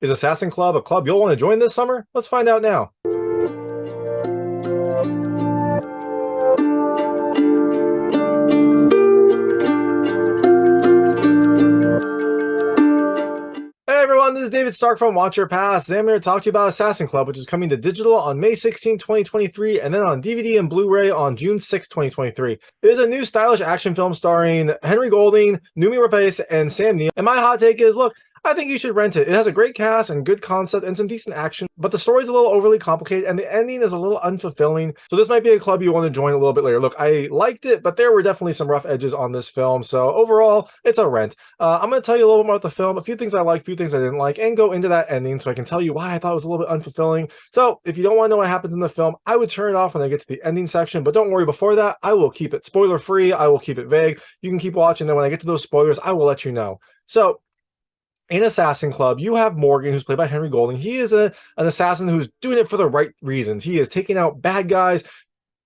Is Assassin Club a club you'll want to join this summer? Let's find out now. Hey everyone, this is David Stark from Watch Your Pass. Today I'm here to talk to you about Assassin Club, which is coming to digital on May 16, 2023, and then on DVD and Blu-ray on June 6, 2023. It is a new stylish action film starring Henry Golding, Noomi Rapace, and Sam Neill. And my hot take is, look, I think you should rent it. It has a great cast and good concept and some decent action, but the story's a little overly complicated and the ending is a little unfulfilling. So this might be a club you want to join a little bit later. Look, I liked it, but there were definitely some rough edges on this film. So overall, it's a rent. I'm going to tell you a little bit more about the film, a few things I liked, a few things I didn't like, and go into that ending so I can tell you why I thought it was a little bit unfulfilling. So if you don't want to know what happens in the film, I would turn it off when I get to the ending section, but don't worry, before that, I will keep it spoiler free. I will keep it vague. You can keep watching. Then when I get to those spoilers, I will let you know. So in Assassin Club, you have Morgan, who's played by Henry Golding. He is an assassin who's doing it for the right reasons. He is taking out bad guys,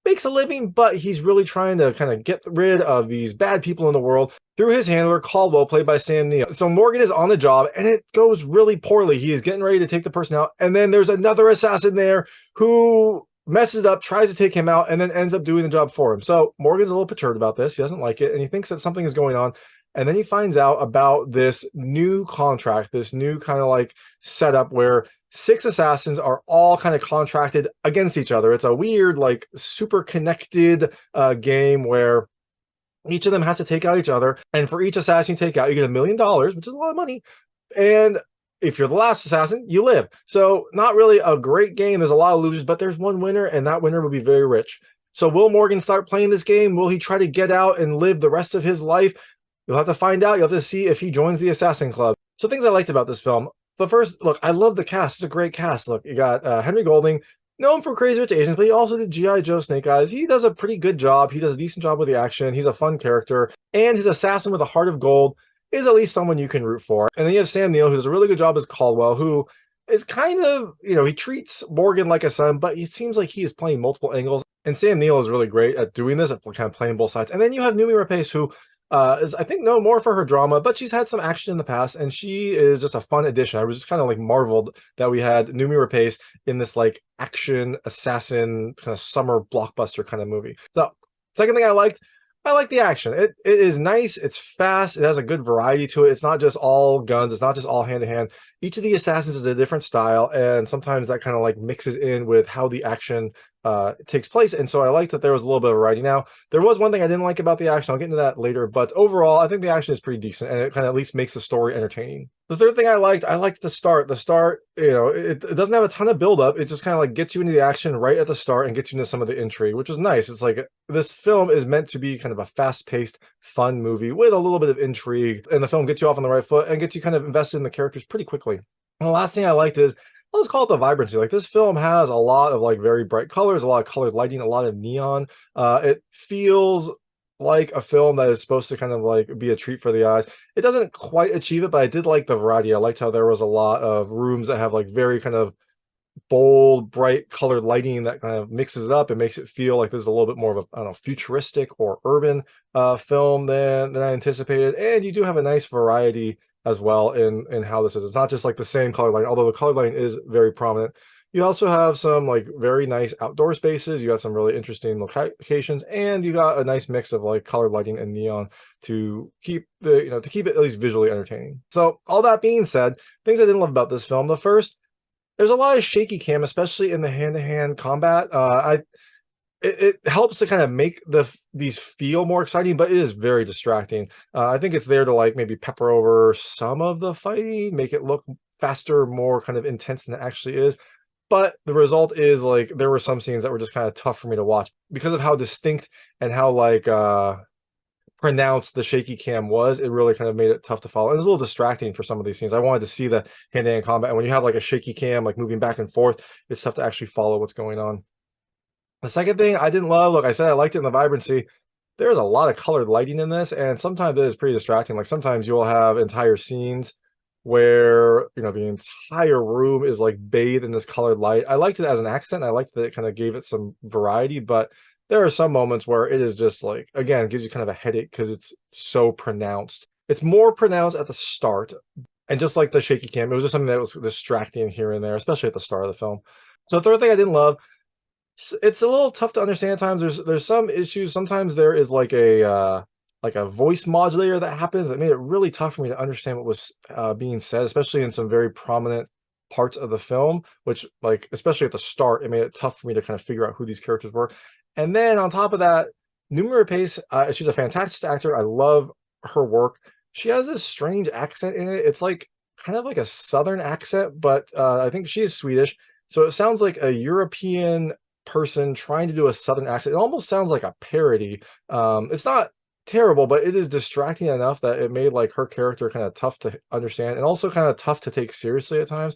makes a living, but he's really trying to kind of get rid of these bad people in the world through his handler, Caldwell, played by Sam Neill. So Morgan is on the job, and it goes really poorly. He is getting ready to take the person out, and then there's another assassin there who messes it up, tries to take him out, and then ends up doing the job for him. So Morgan's a little perturbed about this. He doesn't like it, and he thinks that something is going on. And then he finds out about this new contract, this new kind of like setup where 6 assassins are all kind of contracted against each other. It's a weird, like super connected game where each of them has to take out each other. And for each assassin you take out, you get $1 million, which is a lot of money. And if you're the last assassin, you live. So not really a great game. There's a lot of losers, but there's one winner, and that winner will be very rich. So will Morgan start playing this game? Will he try to get out and live the rest of his life? You'll have to find out. You'll have to see if he joins the Assassin Club. So things I liked about this film. The first, look, I love the cast. It's a great cast. Look, you got Henry Golding, known for Crazy Rich Asians, but he also did G.I. Joe Snake Eyes. He does a pretty good job. He does a decent job with the action. He's a fun character. And his assassin with a heart of gold is at least someone you can root for. And then you have Sam Neill, who does a really good job as Caldwell, who is kind of, he treats Morgan like a son, but it seems like he is playing multiple angles. And Sam Neill is really great at doing this, at kind of playing both sides. And then you have Noomi Rapace, who is I think known more for her drama, but she's had some action in the past, and she is just a fun addition. I was just kind of like marveled that we had Noomi Rapace in this like action assassin kind of summer blockbuster kind of movie. So second thing I liked the action. It is nice, it's fast, it has a good variety to it. It's not just all guns, it's not just all hand to hand. Each of the assassins is a different style, and sometimes that kind of like mixes in with how the action takes place. And so I liked that there was a little bit of variety. Now, there was one thing I didn't like about the action. I'll get into that later, but overall, I think the action is pretty decent, and it kind of at least makes the story entertaining. The third thing I liked the start. The start, it doesn't have a ton of buildup. It just kind of like gets you into the action right at the start and gets you into some of the intrigue, which was nice. It's like this film is meant to be kind of a fast-paced, fun movie with a little bit of intrigue, and the film gets you off on the right foot and gets you kind of invested in the characters pretty quickly. And the last thing I liked is, let's call it the vibrancy. Like this film has a lot of like very bright colors, a lot of colored lighting, a lot of neon. It feels like a film that is supposed to kind of like be a treat for the eyes. It doesn't quite achieve it, but I did like the variety. I liked how there was a lot of rooms that have like very kind of bold, bright colored lighting that kind of mixes it up and makes it feel like this is a little bit more of a, I don't know, futuristic or urban film than I anticipated. And you do have a nice variety as well in how this is. It's not just like the same color lighting, although the color lighting is very prominent. You also have some like very nice outdoor spaces. You got some really interesting locations, and you got a nice mix of like colored lighting and neon to keep to keep it at least visually entertaining. So all that being said, things I didn't love about this film. The first, there's a lot of shaky cam, especially in the hand-to-hand combat. It helps to kind of make these feel more exciting, but it is very distracting. I think it's there to like maybe pepper over some of the fighting, make it look faster, more kind of intense than it actually is. But the result is like there were some scenes that were just kind of tough for me to watch because of how distinct and how like pronounced the shaky cam was. It really kind of made it tough to follow. It was a little distracting for some of these scenes. I wanted to see the hand-to-hand combat, and when you have like a shaky cam like moving back and forth, it's tough to actually follow what's going on. The second thing I didn't love, look, I said I liked it in the vibrancy. There's a lot of colored lighting in this, and sometimes it is pretty distracting. Like sometimes you'll have entire scenes where the entire room is like bathed in this colored light. I liked it as an accent. I liked that it kind of gave it some variety, but there are some moments where it is just like, again, it gives you kind of a headache because it's so pronounced. It's more pronounced at the start, And just like the shaky cam, it was just something that was distracting here and there, especially at the start of the film. So the third thing I didn't love, it's a little tough to understand at times. There's some issues. Sometimes there is like a voice modulator that happens that made it really tough for me to understand what was being said, especially in some very prominent parts of the film, which, like, especially at the start, it made it tough for me to kind of figure out who these characters were. And then on top of that, Noomi Rapace, she's a fantastic actor. I love her work. She has this strange accent in it. It's like kind of like a southern accent, but I think she is Swedish. So it sounds like a European person trying to do a southern accent. It almost sounds like a parody. It's not terrible, but it is distracting enough that it made like her character kind of tough to understand and also kind of tough to take seriously at times.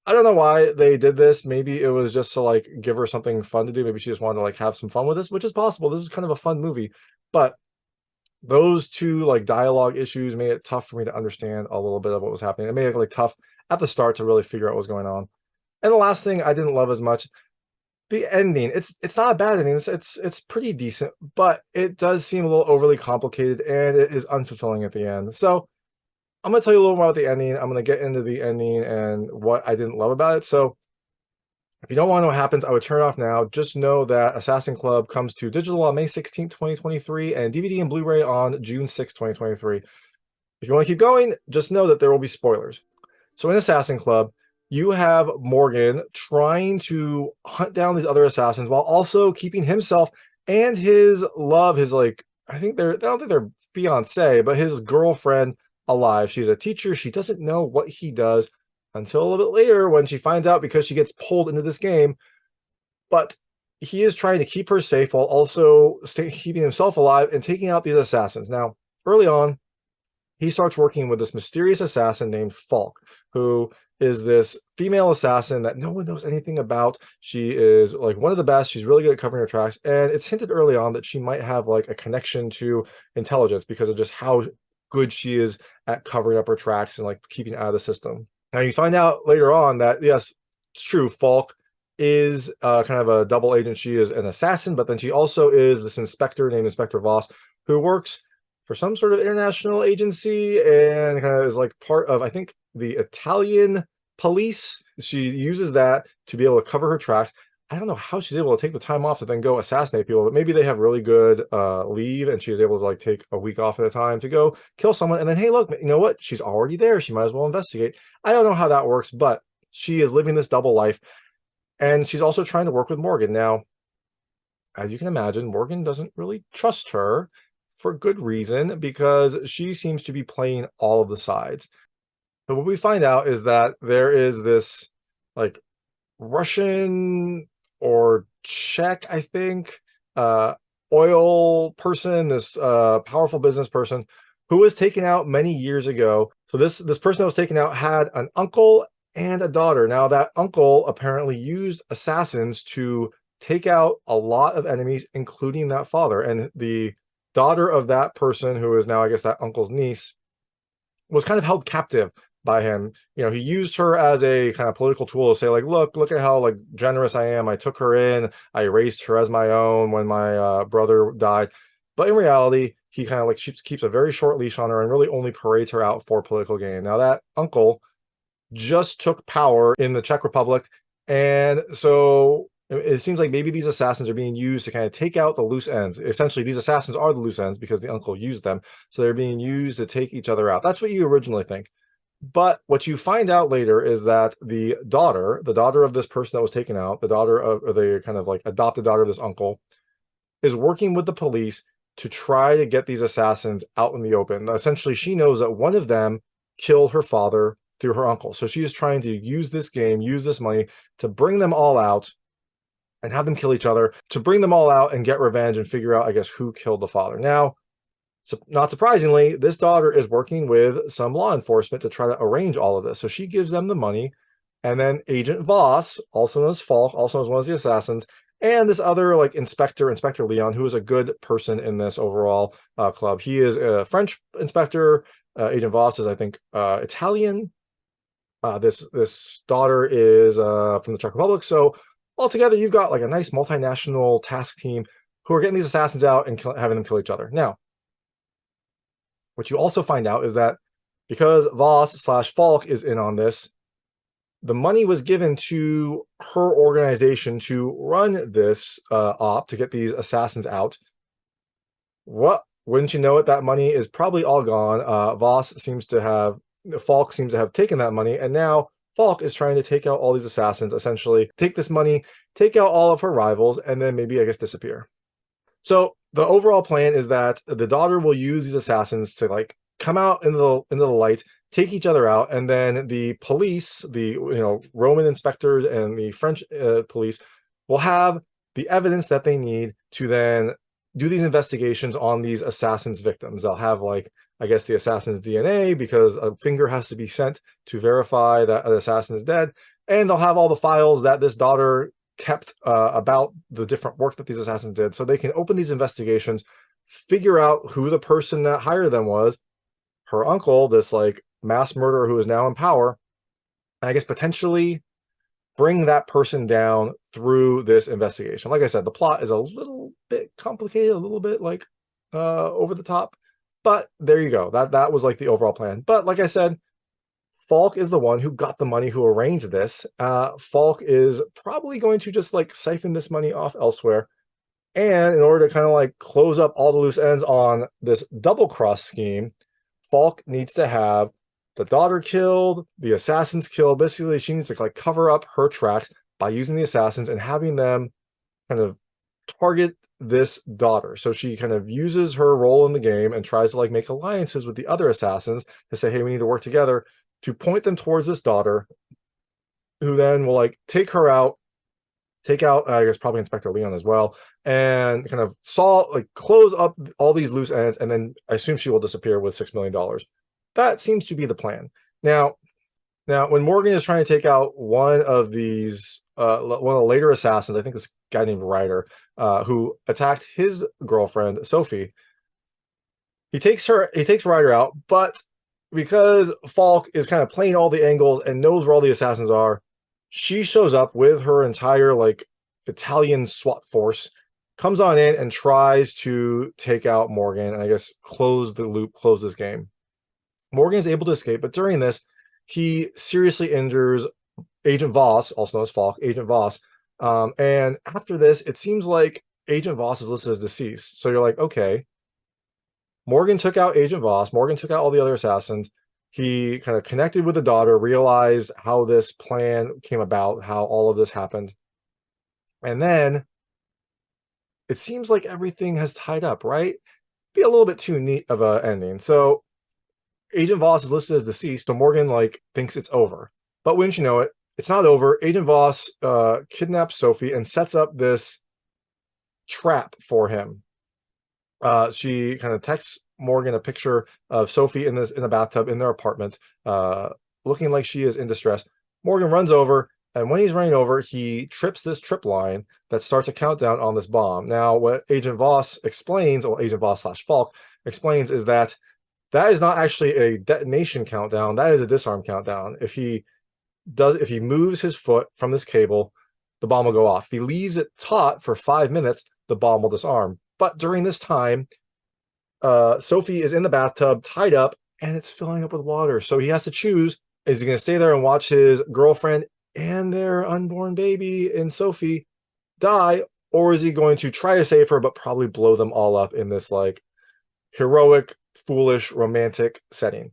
I don't know why they did this. Maybe it was just to like give her something fun to do. Maybe she just wanted to like have some fun with this, which is possible. This is kind of a fun movie, but those two like dialogue issues made it tough for me to understand a little bit of what was happening. It made it like tough at the start to really figure out what was going on. And the last thing I didn't love as much, the ending. It's not a bad ending. It's pretty decent, but it does seem a little overly complicated and it is unfulfilling at the end. So I'm going to tell you a little more about the ending. I'm going to get into the ending and what I didn't love about it. So if you don't want to know what happens, I would turn it off now. Just know that Assassin Club comes to digital on May 16th, 2023, and DVD and Blu-ray on June 6th, 2023. If you want to keep going, just know that there will be spoilers. So in Assassin Club, you have Morgan trying to hunt down these other assassins while also keeping himself and his love, his like, I don't think they're fiance, but his girlfriend alive. She's a teacher. She doesn't know what he does until a little bit later when she finds out because she gets pulled into this game. But he is trying to keep her safe while also keeping himself alive and taking out these assassins. Now, early on, he starts working with this mysterious assassin named Falk, who is this female assassin that no one knows anything about. She is like one of the best. She's really good at covering her tracks. And it's hinted early on that she might have like a connection to intelligence because of just how good she is at covering up her tracks and like keeping out of the system. Now you find out later on that, yes, it's true. Falk is kind of a double agent. She is an assassin, but then she also is this inspector named Inspector Voss, who works for some sort of international agency and kind of is like part of, I think, the Italian police. She uses that to be able to cover her tracks. I don't know how she's able to take the time off to then go assassinate people, but maybe they have really good leave and she was able to like take a week off at a time to go kill someone. And then, hey, look, you know what? She's already there. She might as well investigate. I don't know how that works, but she is living this double life. And she's also trying to work with Morgan. Now, as you can imagine, Morgan doesn't really trust her for good reason because she seems to be playing all of the sides. So what we find out is that there is this like Russian or Czech, I think, oil person, this powerful business person who was taken out many years ago. So this person that was taken out had an uncle and a daughter. Now that uncle apparently used assassins to take out a lot of enemies, including that father. And the daughter of that person, who is now, I guess, that uncle's niece, was kind of held captive by him. You know, he used her as a kind of political tool to say, like, look at how like generous I am. I took her in. I raised her as my own when my brother died. But in reality, he kind of like keeps a very short leash on her and really only parades her out for political gain. Now that uncle just took power in the Czech Republic, and so it seems like maybe these assassins are being used to kind of take out the loose ends. Essentially, these assassins are the loose ends because the uncle used them. So they're being used to take each other out. That's what you originally think. But what you find out later is that the daughter of this person that was taken out, the daughter of, or the kind of like adopted daughter of this uncle, is working with the police to try to get these assassins out in the open. Essentially, she knows that one of them killed her father through her uncle. So she is trying to use this game, use this money to bring them all out and have them kill each other, to bring them all out and get revenge and figure out, I guess, who killed the father. Now, so not surprisingly, this daughter is working with some law enforcement to try to arrange all of this. So she gives them the money. And then Agent Voss, also known as Falk, also known as one of the assassins, and this other like Inspector Leon, who is a good person in this overall club. He is a French inspector. Agent Voss is, I think, Italian. This daughter is from the Czech Republic. So altogether, you've got like a nice multinational task team who are getting these assassins out and having them kill each other. Now, what you also find out is that because Voss / Falk is in on this, the money was given to her organization to run this op to get these assassins out. What, wouldn't you know it, that money is probably all gone. Falk seems to have taken that money, and now Falk is trying to take out all these assassins, essentially take this money, take out all of her rivals, and then maybe, I guess, disappear. So the overall plan is that the daughter will use these assassins to like come out into the light, take each other out, and then the police, the Roman inspectors and the French police, will have the evidence that they need to then do these investigations on these assassins' victims. They'll have, like, I guess, the assassin's DNA, because a finger has to be sent to verify that an assassin is dead, and they'll have all the files that this daughter kept about the different work that these assassins did, so they can open these investigations, figure out who the person that hired them was, her uncle, this like mass murderer who is now in power, and I guess potentially bring that person down through this investigation. Like I said, the plot is a little bit complicated, a little bit like over the top, but there you go. That was like the overall plan. But like I said, Falk is the one who got the money, who arranged this. Falk is probably going to just like siphon this money off elsewhere. And in order to kind of like close up all the loose ends on this double cross scheme, Falk needs to have the daughter killed, the assassins killed. Basically, she needs to like cover up her tracks by using the assassins and having them kind of target this daughter. So she kind of uses her role in the game and tries to like make alliances with the other assassins to say, hey, we need to work together, to point them towards this daughter, who then will like take her out, take out, I guess, probably Inspector Leon as well, and kind of close up all these loose ends, and then I assume she will disappear with $6 million. That seems to be the plan. Now, when Morgan is trying to take out one of these, one of the later assassins, I think this guy named Ryder, who attacked his girlfriend, Sophie, he takes Ryder out, but because Falk is kind of playing all the angles and knows where all the assassins are, she shows up with her entire like Italian SWAT force, comes on in and tries to take out Morgan, and I guess close the loop, close this game. Morgan is able to escape, but during this, he seriously injures Agent Voss, also known as Falk, Agent Voss. And after this, it seems like Agent Voss is listed as deceased. So you're like, okay, Morgan took out Agent Voss, Morgan took out all the other assassins. He kind of connected with the daughter, realized how this plan came about, how all of this happened. And then it seems like everything has tied up, right? Be a little bit too neat of an ending. So Agent Voss is listed as deceased, so Morgan like thinks it's over. But wouldn't you know it, it's not over. Agent Voss kidnaps Sophie and sets up this trap for him. She kind of texts Morgan a picture of Sophie in the bathtub in their apartment, looking like she is in distress. Morgan runs over, and when he's running over, he trips this trip line that starts a countdown on this bomb. Now, what Agent Voss explains, or Agent Voss / Falk explains, is that is not actually a detonation countdown. That is a disarm countdown. If he moves his foot from this cable, the bomb will go off. If he leaves it taut for 5 minutes, the bomb will disarm. But during this time, Sophie is in the bathtub, tied up, and it's filling up with water. So he has to choose: is he going to stay there and watch his girlfriend and their unborn baby and Sophie die, or is he going to try to save her but probably blow them all up in this like heroic, foolish, romantic setting?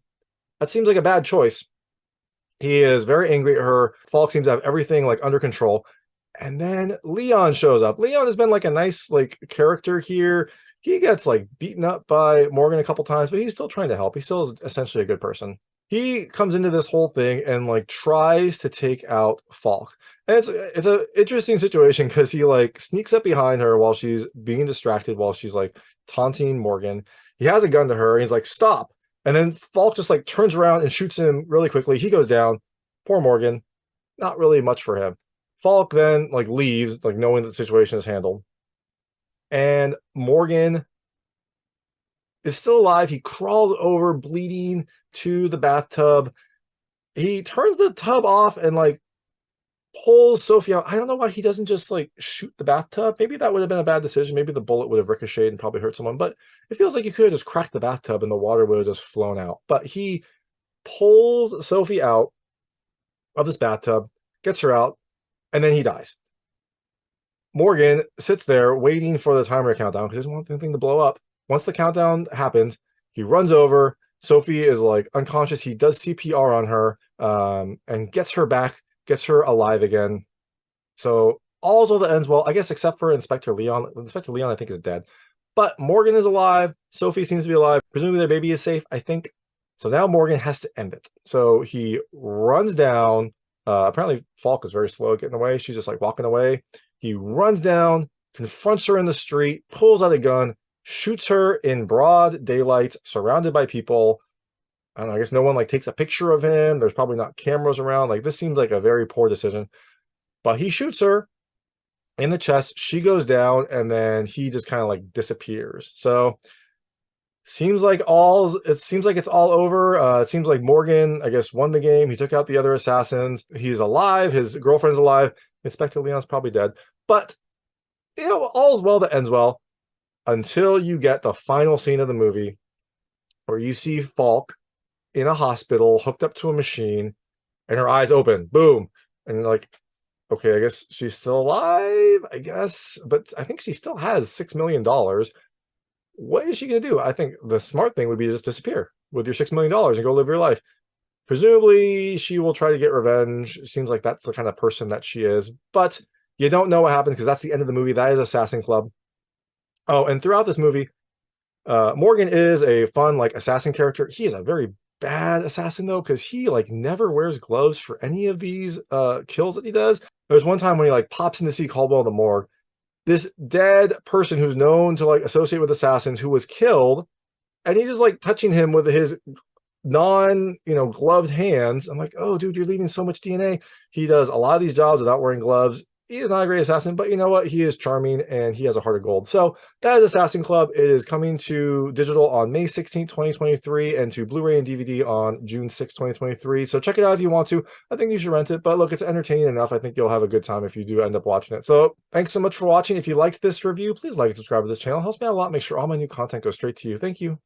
That seems like a bad choice. He is very angry at her. Falk seems to have everything like under control. And then Leon shows up. Leon has been like a nice like character here. He gets like beaten up by Morgan a couple times, but he's still trying to help. He still is essentially a good person. He comes into this whole thing and like tries to take out Falk. And it's an interesting situation because he like sneaks up behind her while she's being distracted, while she's like taunting Morgan. He has a gun to her and he's like, stop. And then Falk just like turns around and shoots him really quickly. He goes down. Poor Morgan. Not really much for him. Falk then like leaves, like knowing that the situation is handled. And Morgan is still alive. He crawls over bleeding to the bathtub. He turns the tub off and like pulls Sophie out. I don't know why he doesn't just like shoot the bathtub. Maybe that would have been a bad decision. Maybe the bullet would have ricocheted and probably hurt someone, but it feels like he could have just cracked the bathtub and the water would have just flown out. But he pulls Sophie out of this bathtub, gets her out, and then he dies. Morgan sits there waiting for the timer countdown because he doesn't want the thing to blow up. Once the countdown happens, he runs over. Sophie is like unconscious. He does CPR on her and gets her back, gets her alive again. So all's well that ends well, I guess, except for Inspector Leon. Inspector Leon, I think, is dead. But Morgan is alive. Sophie seems to be alive. Presumably their baby is safe, I think. So now Morgan has to end it. So he runs down. Apparently Falk is very slow at getting away. She's just like walking away. He runs down, confronts her in the street, pulls out a gun, shoots her in broad daylight, surrounded by people. I don't know, I guess no one like takes a picture of him. There's probably not cameras around. Like, this seems like a very poor decision. But he shoots her in the chest. She goes down, and then he just kind of like disappears. So seems like it's all over. It seems like Morgan, I guess, won the game. He took out the other assassins. He's alive. His girlfriend's alive. Inspector Leon's probably dead. But, you know, all's well that ends well until you get the final scene of the movie where you see Falk in a hospital hooked up to a machine and her eyes open. Boom. And you're like, okay, I guess she's still alive, I guess. But I think she still has $6 million. What is she going to do? I think the smart thing would be to just disappear with your $6 million and go live your life. Presumably, she will try to get revenge. It seems like that's the kind of person that she is. But you don't know what happens because that's the end of the movie. That is Assassin Club. Oh, and throughout this movie, Morgan is a fun, like, assassin character. He is a very bad assassin, though, because he, like, never wears gloves for any of these kills that he does. There's one time when he, like, pops in to see Caldwell in the morgue. This dead person who's known to, like, associate with assassins who was killed, and he's just, like, touching him with his gloved hands. I'm like, oh, dude, you're leaving so much DNA. He does a lot of these jobs without wearing gloves. He is not a great assassin, but you know what? He is charming, and he has a heart of gold. So that is Assassin Club. It is coming to digital on May 16th, 2023, and to Blu-ray and DVD on June 6th, 2023. So check it out if you want to. I think you should rent it, but look, it's entertaining enough. I think you'll have a good time if you do end up watching it. So thanks so much for watching. If you liked this review, please like and subscribe to this channel. It helps me out a lot. Make sure all my new content goes straight to you. Thank you.